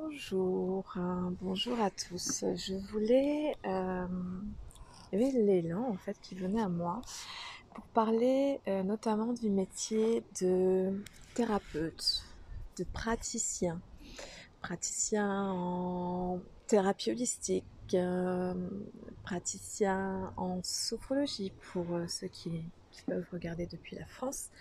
Bonjour à tous. Je voulais, il y avait l'élan en fait qui venait à moi pour parler notamment du métier de thérapeute, de praticien en thérapie holistique, praticien en sophrologie pour ceux qui peuvent regarder depuis la France.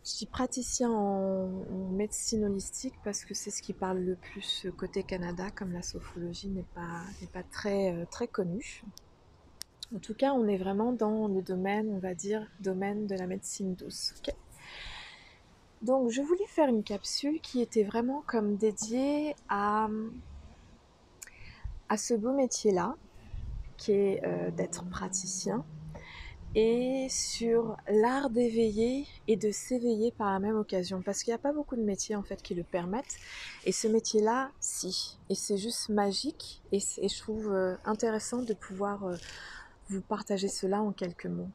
Je dis praticien en médecine holistique parce que c'est ce qui parle le plus côté Canada, comme la sophrologie n'est pas très connue. En tout cas, on est vraiment dans le domaine, on va dire, domaine de la médecine douce. Ok. Donc, je voulais faire une capsule qui était vraiment comme dédiée à ce beau métier-là, qui est d'être praticien, et sur l'art d'éveiller et de s'éveiller par la même occasion, parce qu'il n'y a pas beaucoup de métiers en fait qui le permettent, et ce métier-là, si, et c'est juste magique, et je trouve intéressant de pouvoir vous partager cela en quelques mots.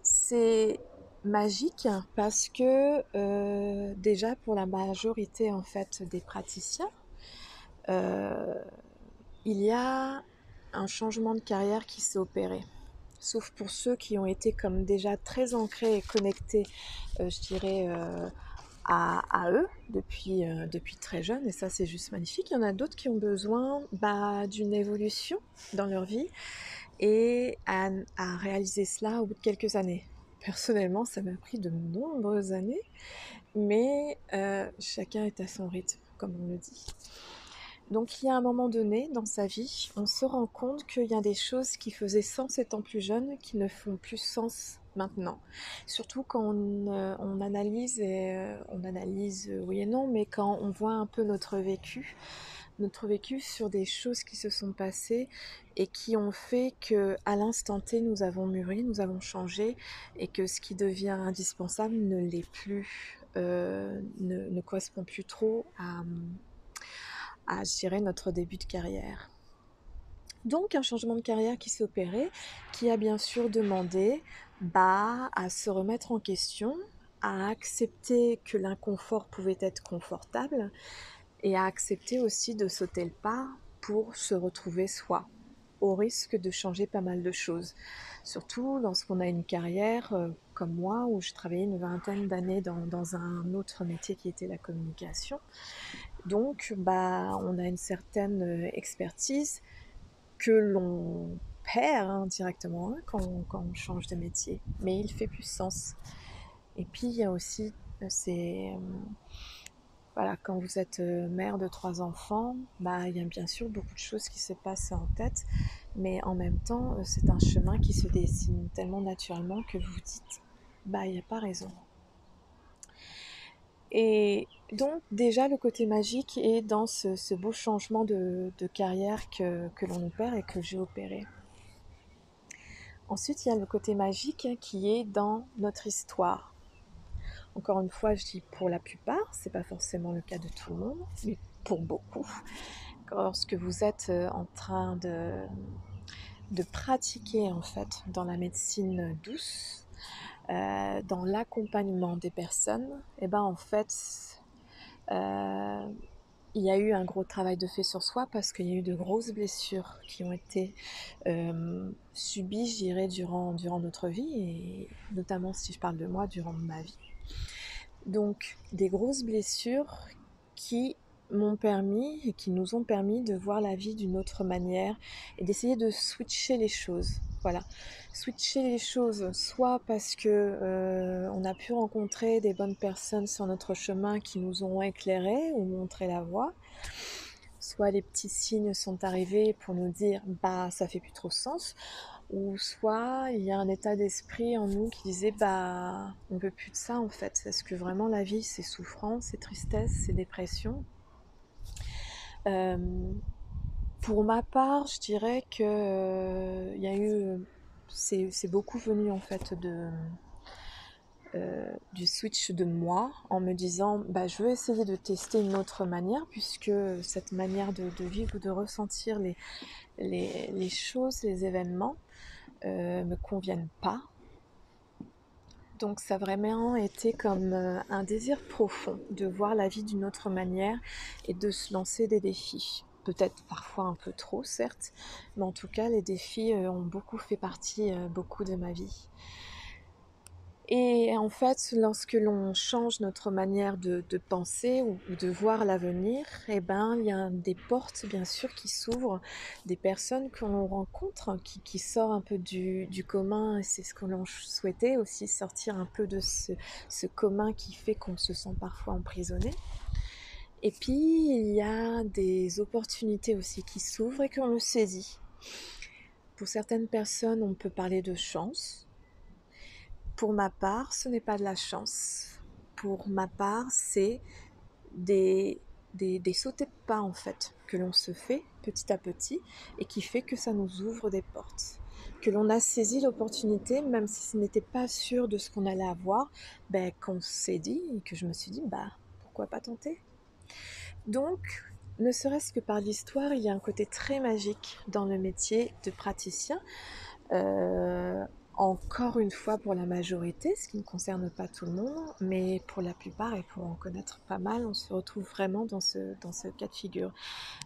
C'est magique parce que déjà pour la majorité en fait des praticiens, euh, il y a un changement de carrière qui s'est opéré. Sauf pour ceux qui ont été comme déjà très ancrés et connectés, je dirais, à eux depuis très jeune, et ça c'est juste magnifique. Il y en a d'autres qui ont besoin d'une évolution dans leur vie et à réaliser cela au bout de quelques années. Personnellement, ça m'a pris de nombreuses années, mais chacun est à son rythme, comme on le dit. Donc il y a un moment donné dans sa vie, on se rend compte qu'il y a des choses qui faisaient sens étant plus jeune qui ne font plus sens maintenant. Surtout quand on analyse, on analyse oui et non, mais quand on voit un peu notre vécu sur des choses qui se sont passées et qui ont fait que à l'instant T nous avons mûri, nous avons changé, et que ce qui devient indispensable ne l'est plus, ne correspond plus trop à, je dirais, notre début de carrière. Donc un changement de carrière qui s'est opéré, qui a bien sûr demandé à se remettre en question, à accepter que l'inconfort pouvait être confortable, et à accepter aussi de sauter le pas pour se retrouver soi, au risque de changer pas mal de choses. Surtout lorsqu'on a une carrière comme moi, où je travaillais une vingtaine d'années dans un autre métier qui était la communication. Donc, on a une certaine expertise que l'on perd directement quand on change de métier. Mais il fait plus sens. Et puis, il y a aussi, voilà, quand vous êtes mère de 3 enfants, il y a bien sûr beaucoup de choses qui se passent en tête, mais en même temps, c'est un chemin qui se dessine tellement naturellement que vous vous dites, il n'y a pas raison. Et donc déjà le côté magique est dans ce beau changement de carrière que l'on opère et que j'ai opéré. Ensuite, il y a le côté magique qui est dans notre histoire. Encore une fois, je dis pour la plupart, c'est pas forcément le cas de tout le monde, mais pour beaucoup. Lorsque vous êtes en train de pratiquer en fait dans la médecine douce, dans l'accompagnement des personnes, et en fait, euh, il y a eu un gros travail de fait sur soi parce qu'il y a eu de grosses blessures qui ont été subies, je dirais, durant notre vie, et notamment si je parle de moi, durant ma vie. Donc des grosses blessures qui m'ont permis et qui nous ont permis de voir la vie d'une autre manière et d'essayer de switcher les choses. Voilà, switcher les choses, soit parce que on a pu rencontrer des bonnes personnes sur notre chemin qui nous ont éclairés ou montré la voie, soit les petits signes sont arrivés pour nous dire ça fait plus trop sens, ou soit il y a un état d'esprit en nous qui disait on veut plus de ça en fait. Est-ce que vraiment la vie c'est souffrance, c'est tristesse, c'est dépression? Euh, pour ma part, je dirais que il y a eu, c'est beaucoup venu en fait du switch de moi en me disant je veux essayer de tester une autre manière, puisque cette manière de vivre ou de ressentir les choses, les événements me conviennent pas. Donc ça a vraiment été comme un désir profond de voir la vie d'une autre manière et de se lancer des défis. Peut-être parfois un peu trop, certes, mais en tout cas, les défis ont beaucoup fait partie, beaucoup de ma vie. Et en fait, lorsque l'on change notre manière de penser ou de voir l'avenir, eh ben, il y a des portes, bien sûr, qui s'ouvrent, des personnes que l'on rencontre, qui sortent un peu du commun, et c'est ce que l'on souhaitait aussi, sortir un peu de ce commun qui fait qu'on se sent parfois emprisonné. Et puis, il y a des opportunités aussi qui s'ouvrent et qu'on le saisit. Pour certaines personnes, on peut parler de chance. Pour ma part, ce n'est pas de la chance. Pour ma part, c'est des, des sautés de pas en fait que l'on se fait petit à petit et qui fait que ça nous ouvre des portes. Que l'on a saisi l'opportunité, même si ce n'était pas sûr de ce qu'on allait avoir, ben, qu'on s'est dit et que je me suis dit, bah pourquoi pas tenter. Donc, ne serait-ce que par l'histoire, il y a un côté très magique dans le métier de praticien. Euh, Encore une fois pour la majorité, ce qui ne concerne pas tout le monde, mais pour la plupart, et pour en connaître pas mal, on se retrouve vraiment dans ce cas de figure.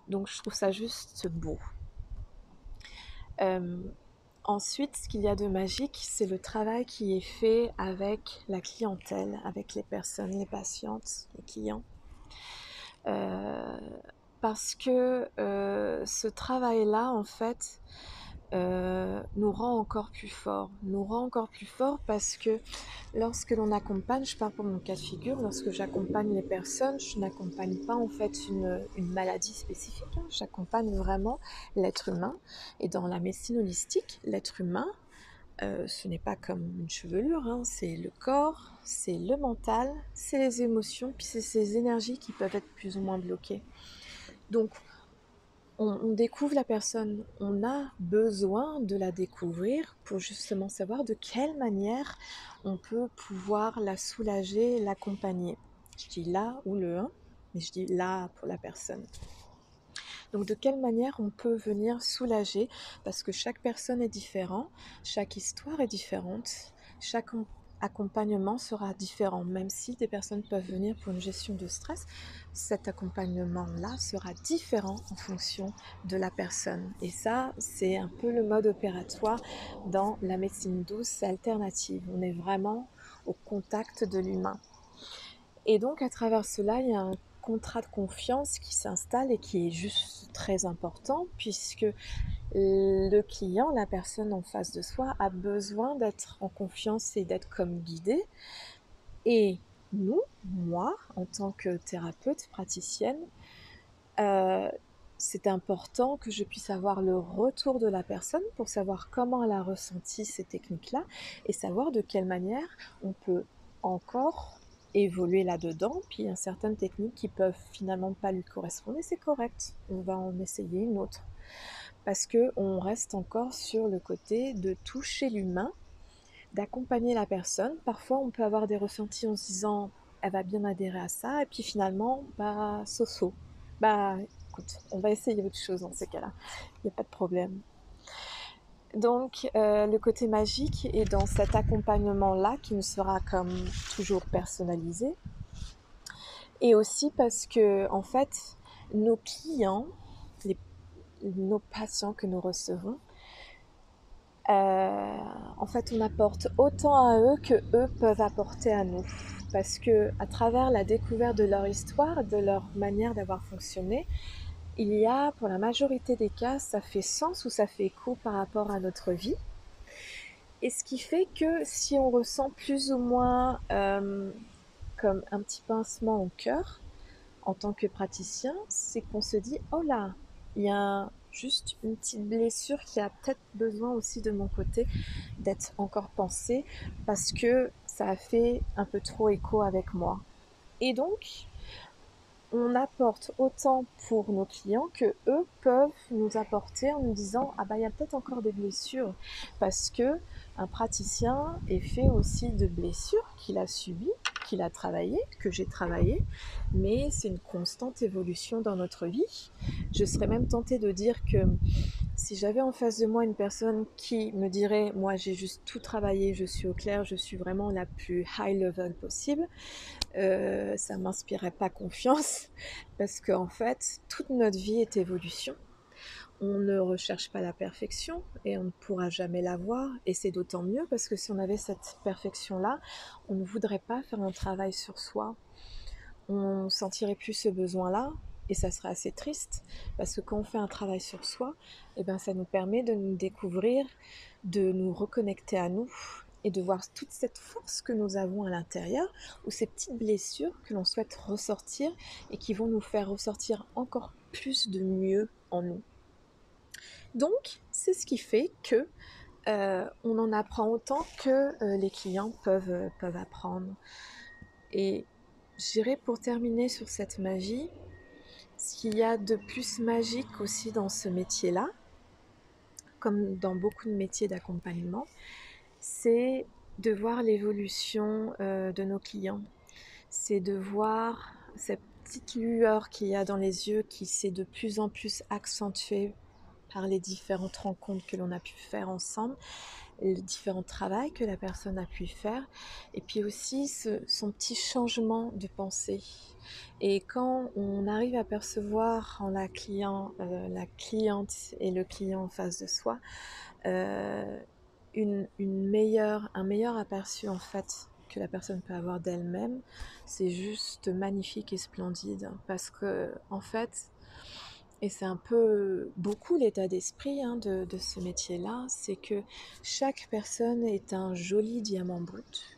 Donc je trouve ça juste beau. Euh, Ensuite, ce qu'il y a de magique, c'est le travail qui est fait avec la clientèle, avec les personnes, les patientes, les clients. Euh, Parce que ce travail-là, en fait, nous rend encore plus forts. Nous rend encore plus forts parce que lorsque l'on accompagne, je parle pour mon cas de figure, lorsque j'accompagne les personnes, je n'accompagne pas en fait une maladie spécifique, hein. J'accompagne vraiment l'être humain. Et dans la médecine holistique, l'être humain, ce n'est pas comme une chevelure, hein, c'est le corps, c'est le mental, c'est les émotions, puis c'est ces énergies qui peuvent être plus ou moins bloquées. Donc, on découvre la personne, on a besoin de la découvrir pour justement savoir de quelle manière on peut pouvoir la soulager, l'accompagner. Je dis là ou le un, mais je dis là pour la personne. Donc de quelle manière on peut venir soulager, parce que chaque personne est différente, chaque histoire est différente, chaque accompagnement sera différent, même si des personnes peuvent venir pour une gestion de stress, cet accompagnement-là sera différent en fonction de la personne. Et ça, c'est un peu le mode opératoire dans la médecine douce alternative. On est vraiment au contact de l'humain. Et donc, à travers cela, il y a un contrat de confiance qui s'installe et qui est juste très important puisque le client, la personne en face de soi, a besoin d'être en confiance et d'être comme guidé. Et nous, moi, en tant que thérapeute, praticienne, c'est important que je puisse avoir le retour de la personne pour savoir comment elle a ressenti ces techniques-là et savoir de quelle manière on peut encore évoluer là-dedans. Puis il y a certaines techniques qui peuvent finalement pas lui correspondre et c'est correct. On va en essayer une autre. Parce qu'on reste encore sur le côté de toucher l'humain, d'accompagner la personne. Parfois, on peut avoir des ressentis en se disant elle va bien adhérer à ça, et puis finalement, bah, so-so. Bah, écoute, on va essayer autre chose dans ces cas-là. Il n'y a pas de problème. Donc, le côté magique est dans cet accompagnement-là qui ne sera comme toujours personnalisé. Et aussi parce que, en fait, nos clients, nos patients que nous recevons, en fait, on apporte autant à eux que eux peuvent apporter à nous. Parce que à travers la découverte de leur histoire, de leur manière d'avoir fonctionné, il y a, pour la majorité des cas, ça fait sens ou ça fait écho par rapport à notre vie. Et ce qui fait que si on ressent plus ou moins comme un petit pincement au cœur, en tant que praticien, c'est qu'on se dit, oh là, il y a juste une petite blessure qui a peut-être besoin aussi de mon côté d'être encore pensée parce que ça a fait un peu trop écho avec moi. Et donc, on apporte autant pour nos clients que eux peuvent nous apporter en nous disant ah bah il y a peut-être encore des blessures parce que un praticien est fait aussi de blessures qu'il a subies, qu'il a travaillé, que j'ai travaillé, mais c'est une constante évolution dans notre vie. Je serais même tentée de dire que Si j'avais en face de moi une personne qui me dirait, moi j'ai juste tout travaillé, je suis au clair, je suis vraiment la plus high level possible, ça m'inspirait pas confiance parce qu'en fait, toute notre vie est évolution. On ne recherche pas la perfection et on ne pourra jamais l'avoir. Et c'est d'autant mieux parce que si on avait cette perfection-là, on ne voudrait pas faire un travail sur soi. On sentirait plus ce besoin-là et ça serait assez triste parce que quand on fait un travail sur soi, eh ben, ça nous permet de nous découvrir, de nous reconnecter à nous et de voir toute cette force que nous avons à l'intérieur ou ces petites blessures que l'on souhaite ressortir et qui vont nous faire ressortir encore plus de mieux en nous. Donc, c'est ce qui fait que on en apprend autant que les clients peuvent apprendre. Et j'irai pour terminer sur cette magie, ce qu'il y a de plus magique aussi dans ce métier-là, comme dans beaucoup de métiers d'accompagnement, c'est de voir l'évolution de nos clients. C'est de voir cette petite lueur qu'il y a dans les yeux qui s'est de plus en plus accentuée par les différentes rencontres que l'on a pu faire ensemble, les différents travaux que la personne a pu faire, et puis aussi son petit changement de pensée. Et quand on arrive à percevoir en la cliente et le client en face de soi, euh, un meilleur aperçu en fait que la personne peut avoir d'elle-même, c'est juste magnifique et splendide parce que en fait, et c'est un peu beaucoup l'état d'esprit de ce métier-là, c'est que chaque personne est un joli diamant brut.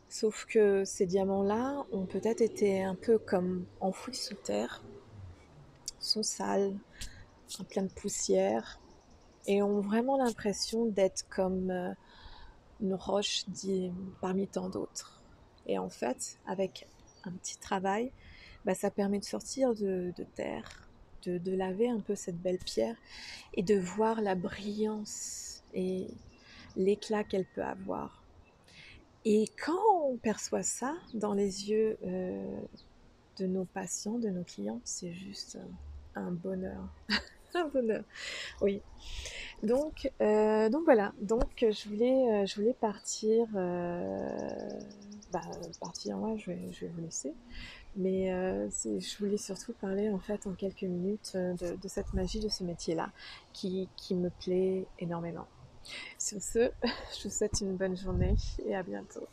Sauf que ces diamants-là ont peut-être été un peu comme enfouis sous terre, sont sales, plein de poussière, et ont vraiment l'impression d'être comme une roche parmi tant d'autres. Et en fait, avec un petit travail, bah, ça permet de sortir de terre, de laver un peu cette belle pierre et de voir la brillance et l'éclat qu'elle peut avoir. Et quand on perçoit ça dans les yeux de nos patients, de nos clients, c'est juste un bonheur. Un bonheur, oui. Donc voilà, donc je voulais partir, bah, partir, ouais, je vais vous laisser. Mais je voulais surtout parler en fait en quelques minutes de cette magie de ce métier-là qui me plaît énormément. Sur ce, je vous souhaite une bonne journée et à bientôt.